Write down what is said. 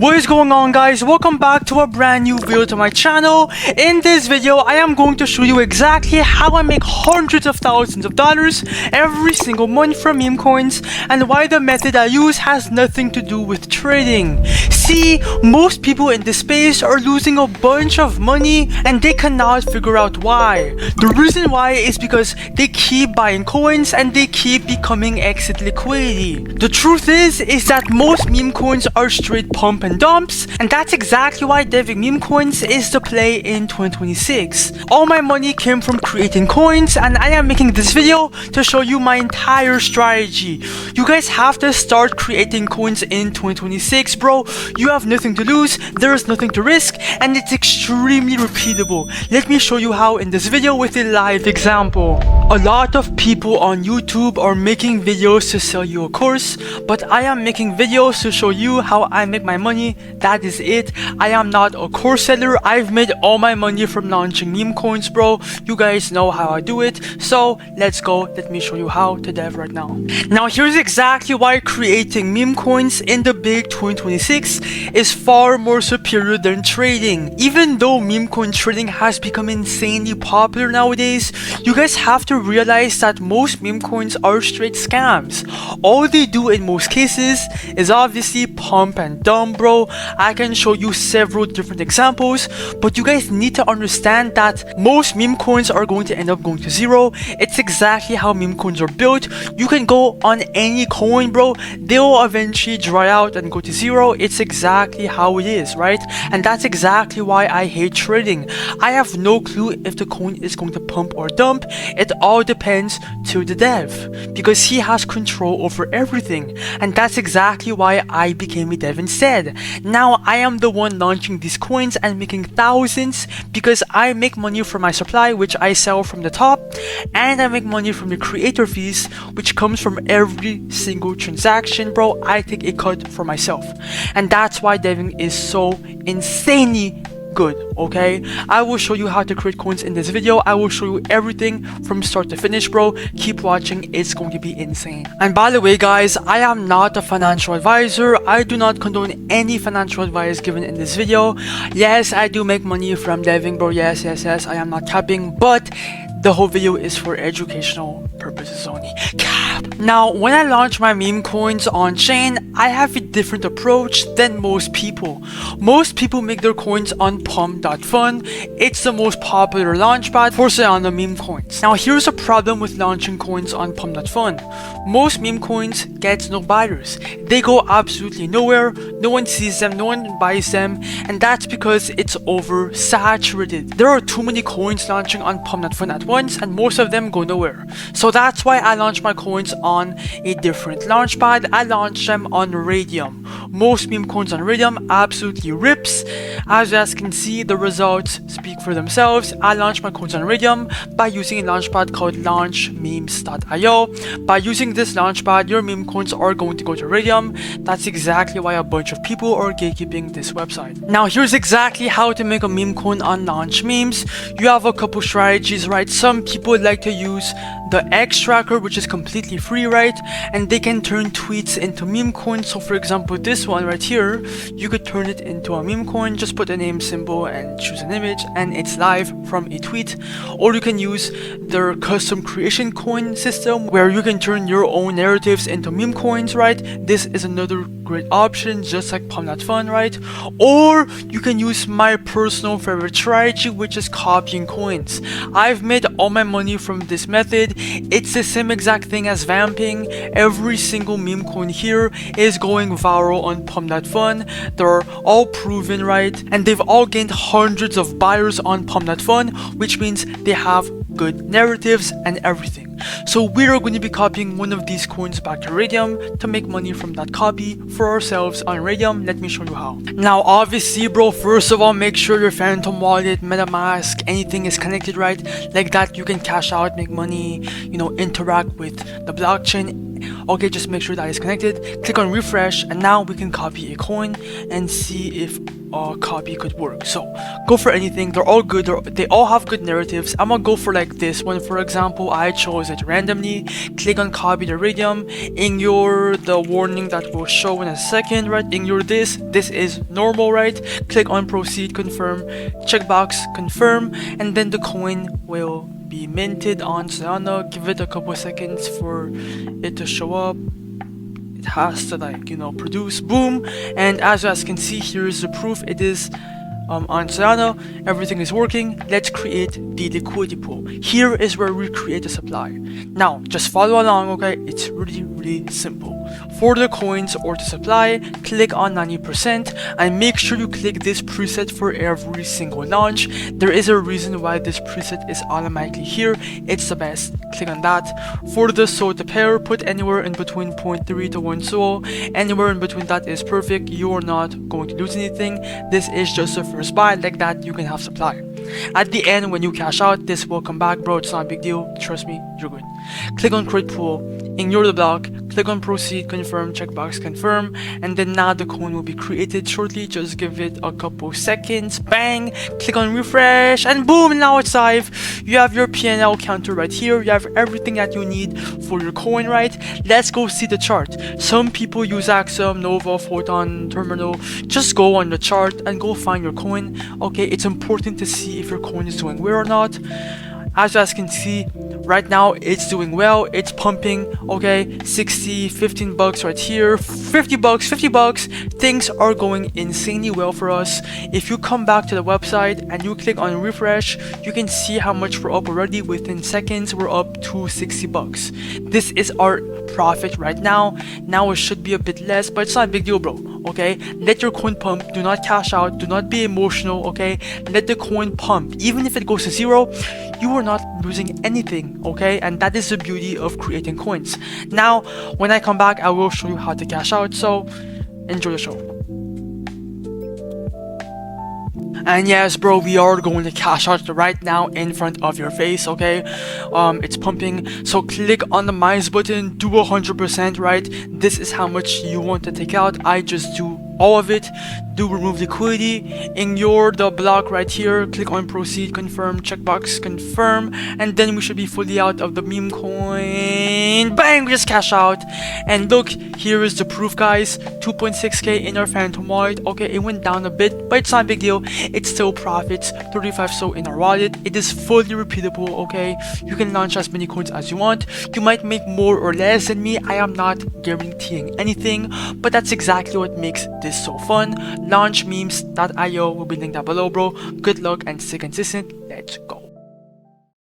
What is going on, guys? Welcome back to a brand new video to my channel. In this video, I am going to show you exactly how I make hundreds of thousands of dollars every single month from meme coins and why the method I use has nothing to do with trading. See, most people in this space are losing a bunch of money and they cannot figure out why. The reason why is because they keep buying coins and they keep becoming exit liquidity. The truth is that most meme coins are straight pump and dumps, and that's exactly why deving meme coins is the play in 2026. All my money came from creating coins, and I am making this video to show you my entire strategy. You guys have to start creating coins in 2026, bro. You have nothing to lose, there is nothing to risk, and it's extremely repeatable. Let me show you how in this video with a live example. A lot of people on YouTube are making videos to sell you a course, but I am making videos to show you how I make my money. That is it. I am not a course seller. I've made all my money from launching meme coins, bro. You guys know how I do it. So let's go. Let me show you how to dev right now. Now here's exactly why creating meme coins in the big 2026 is far more superior than trading. Even though meme coin trading has become insanely popular nowadays, you guys have to realize that most meme coins are straight scams. All they do in most cases is obviously pump and dump, bro. I can show you several different examples, but you guys need to understand that most meme coins are going to end up going to zero. It's exactly how meme coins are built. You can go on any coin, bro. They'll eventually dry out and go to zero. It's exactly how it is, right? And that's exactly why I hate trading. I have no clue if the coin is going to pump or dump. It all depends to the dev because he has control over everything, and that's exactly why I became a dev instead. Now I am the one launching these coins and making thousands because I make money from my supply, which I sell from the top, and I make money from the creator fees, which comes from every single transaction, bro. I take a cut for myself, and that's why deving is so insanely good. Okay, I will show you how to create coins in this video. I will show you everything from start to finish, bro. Keep watching, it's going to be insane. And by the way, guys, I am not a financial advisor. I do not condone any financial advice given in this video. Yes, I do make money from deving, bro. Yes, I am not capping, but the whole video is for educational purposes only. Now, when I launch my meme coins on chain, I have a different approach than most people. Most people make their coins on Pump.Fun. It's the most popular launchpad for Solana meme coins. Now, here's a problem with launching coins on Pump.Fun. Most meme coins get no buyers. They go absolutely nowhere. No one sees them, no one buys them, and that's because it's oversaturated. There are too many coins launching on Pump.Fun at once, and most of them go nowhere. So that's why I launch my coins on a different launchpad. I launch them on Radium. Most meme coins on Radium absolutely rips. As you guys can see, the results speak for themselves. I launch my coins on Radium by using a launchpad called launchmemes.io. By using this launchpad, your meme coins are going to go to Radium. That's exactly why a bunch of people are gatekeeping this website. Now here's exactly how to make a meme coin on Launch Memes. You have a couple strategies, right? Some people like to use the X tracker, which is completely free, right? And they can turn tweets into meme coins. So for example, this one right here, you could turn it into a meme coin. Just put a name symbol and choose an image, and it's live from a tweet. Or you can use their custom creation coin system where you can turn your own narratives into meme coins, right? This is another great option, just like Pump.Fun, right? Or you can use my personal favorite strategy, which is copying coins. I've made all my money from this method. It's the same exact thing as vamping. Every single meme coin here is going viral on Pump.Fun. They're all proven, right? And they've all gained hundreds of buyers on Pump.Fun, which means they have good narratives and everything. So we are going to be copying one of these coins back to Radium to make money from that copy for ourselves on Radium. Let me show you how. Now obviously, bro, first of all, make sure your Phantom wallet, MetaMask, anything is connected, right? Like that you can cash out, make money, you know, interact with the blockchain. Okay, just make sure that is connected. Click on refresh, and now we can copy a coin and see if copy could work. So go for anything. They're all good. They all have good narratives. I'm gonna go for like this one, for example. I chose it randomly. Click on copy the radium. Ignore the warning that will show in a second, right? Ignore this. This is normal, right? Click on proceed, confirm, checkbox, confirm, and then the coin will be minted on Solana. Give it a couple seconds for it to show up. It has to, like, you know, produce, boom. And as you guys can see, here is the proof. It is on Solana, everything is working. Let's create the liquidity pool. Here is where we create a supply. Now just follow along, okay? It's really simple. For the coins or the supply, click on 90% and make sure you click this preset for every single launch. There is a reason why this preset is automatically here. It's the best. Click on that. For the SOL to pair, put anywhere in between 0.3 to 1 SOL. Anywhere in between that is perfect. You are not going to lose anything. This is just a first buy. Like that, you can have supply. At the end, when you cash out, this will come back, bro. It's not a big deal. Trust me, you're good. Click on create pool, ignore the block, click on proceed, confirm, checkbox, confirm, and then now the coin will be created shortly. Just give it a couple seconds. Bang, click on refresh, and boom, now it's live. You have your PNL counter right here. You have everything that you need for your coin, right? Let's go see the chart. Some people use Axiom, Nova, Photon, Terminal. Just go on the chart and go find your coin. Okay, it's important to see if your coin is doing well or not. As you guys can see, right now it's doing well. It's pumping, okay? 60, 15 bucks right here, 50 bucks, 50 bucks. Things are going insanely well for us. If you come back to the website and you click on refresh, you can see how much we're up already. Within seconds, we're up to 60 bucks. This is our profit right now. Now it should be a bit less, but it's not a big deal, bro. Okay, let your coin pump. Do not cash out. Do not be emotional. Okay, let the coin pump. Even if it goes to zero, you are not losing anything. Okay, and that is the beauty of creating coins. Now when I come back, I will show you how to cash out, so enjoy the show. And yes, bro, we are going to cash out right now in front of your face, okay? It's pumping, so click on the minus button, do 100%, right? This is how much you want to take out. I just do all of it. Do remove liquidity, ignore the block right here, click on proceed, confirm, checkbox, confirm, and then we should be fully out of the meme coin. Bang, we just cash out. And look, here is the proof, guys. 2.6k in our phantom wallet. Okay, it went down a bit, but it's not a big deal. It's still profits. 35 SOL in our wallet. It is fully repeatable. Okay, you can launch as many coins as you want. You might make more or less than me. I am not guaranteeing anything, but that's exactly what makes this so fun. Launchmemes.io will be linked down below, bro. Good luck and stay consistent. Let's go.